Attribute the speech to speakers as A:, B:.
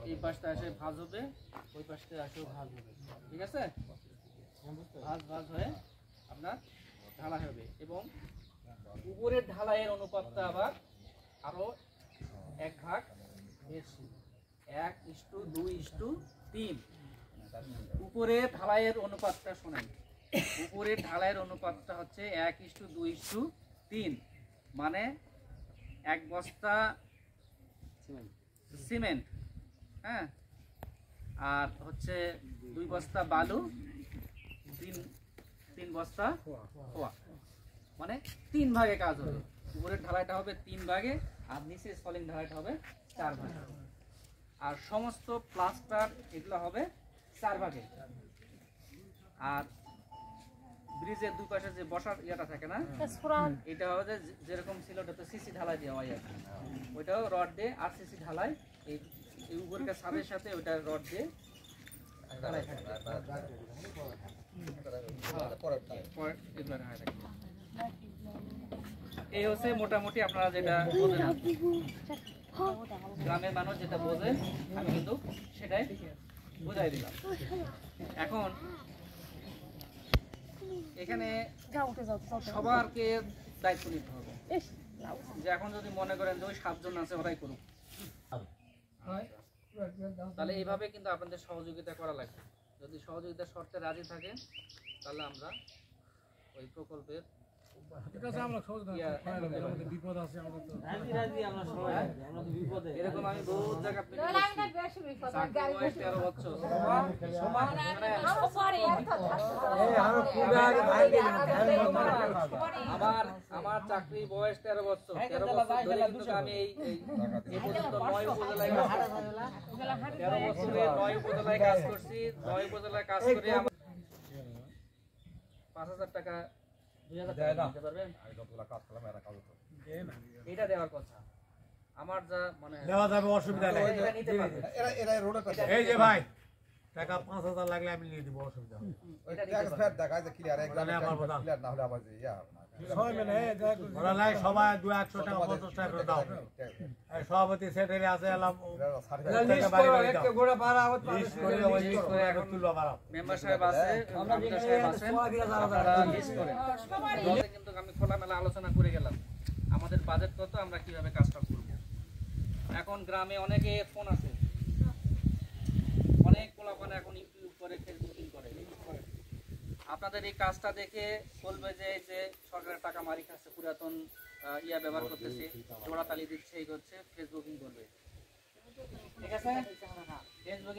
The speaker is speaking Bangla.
A: এই পাশটা এসে ভাঁজ হবে, ওই পাশটা এসেও ভাঁজ হবে, ঠিক আছে? ভাঁজ হয়ে আপনার ঢালাই হবে এবং উপরের ঢালাইয়ের অনুপাতটা আবার আরো এক ভাগ বেশি, 1:2:3। উপরের ঢালাইয়ের অনুপাতটা শোনেন, উপরের ঢালাইয়ের অনুপাতটা হচ্ছে 1:2:3, মানে 1 বস্তা সিমেন্ট, হ্যাঁ, আর হচ্ছে 2 বস্তা বালু, 3 বস্তা খোয়া, মানে 3 ভাগে কাজ হবে। উপরের ঢালাইটা হবে 3 ভাগে আর নিচে সলিং ঢালাইটা হবে 4 ভাগে, আর সমস্ত প্লাস্টার এগুলো হবে 4 ভাগে। আর ব্রিজের দুই পাশে যে বসার ইয়াটা থাকে না, এটা হবে যেরকম ছিল ওটাতে সিসি ঢালাই দেওয়া হয় আর কি, ওইটাও রড দিয়ে আর সিসি ঢালাই, এই উপরের ছাদের সাথে ওইটা রড দিয়ে ঢালাই থাকে। এই হচ্ছে মোটামুটি আপনারা যেটা বোঝেন, গ্রামের মানুষ যেটা বোঝে আমি কিন্তু সেটাই বোঝাই দিলাম। এখন এখানে সবারকে দায়িত্ব নিতে হবে, যে এখন যদি মনে করেন যে ওই 7 জন আছে ওরাই করুক, তাহলে এইভাবে কিন্তু আপনাদের সহযোগিতা করা লাগবে। যদি সহযোগিতার শর্তে রাজি থাকেন তাহলে আমরা ওই প্রকল্পের এরকম আমি বহুত জায়গা আমার চাকরি বয়স 13 বছর। 13 বছর ধরে কিন্তু আমি এই পর্যন্ত 9 উপজেলায় কাজ করছি। 13 বছরে 9 উপজেলায় কাজ করছি। 9 উপজেলায় কাজ করে 5,000 টাকা 2,000 টাকা দিতে পারবেন? এটা দেওয়ার কথা। আমার যা মানে দেওয়া যাবে, অসুবিধা নেই। এটা নিতে পারবে। এরা রোডে কথা। এই যে ভাই টাকা 5,000 লাগলে আমি নিয়ে দিব, অসুবিধা নেই। এটা ট্যাক্স ফেয়ার দেখা যায় ক্লিয়ার, একদম ক্লিয়ার না হলে আবার ইয়া সবাই মিলে ওরা নাই, সবাই 200 টাকা 50 টাকা করে দাও। এই সভাপতি সেক্রেটারি আছে এলাম লিস্ট গোড়া পারা লিস্ট করে ওই লিস্ট করে একটা তুলবা পারা, মেম্বার সাহেব আছে, আমরা সাহেব আছে, আপনারা লিস্ট করেন। সবাই কিন্তু আমি খোলামেলা আলোচনা করে গেলাম আমাদের বাজেট কত, আমরা কিভাবে কাজটা করব। এখন গ্রামে অনেকে ফোন আছে, অনেক পোলাপান এখন ইউটিউব করে, ফেসবুকিং করে। আপনাদের এই কাজটা দেখে বলবে যে সরকারের টাকা মারি খাচ্ছে, পুরাতন ইয়া ব্যবহার করতেছে, জোড়াতালি দিচ্ছে, এই করছে, ফেসবুকিং করবে, ঠিক আছে? ফেসবুকিং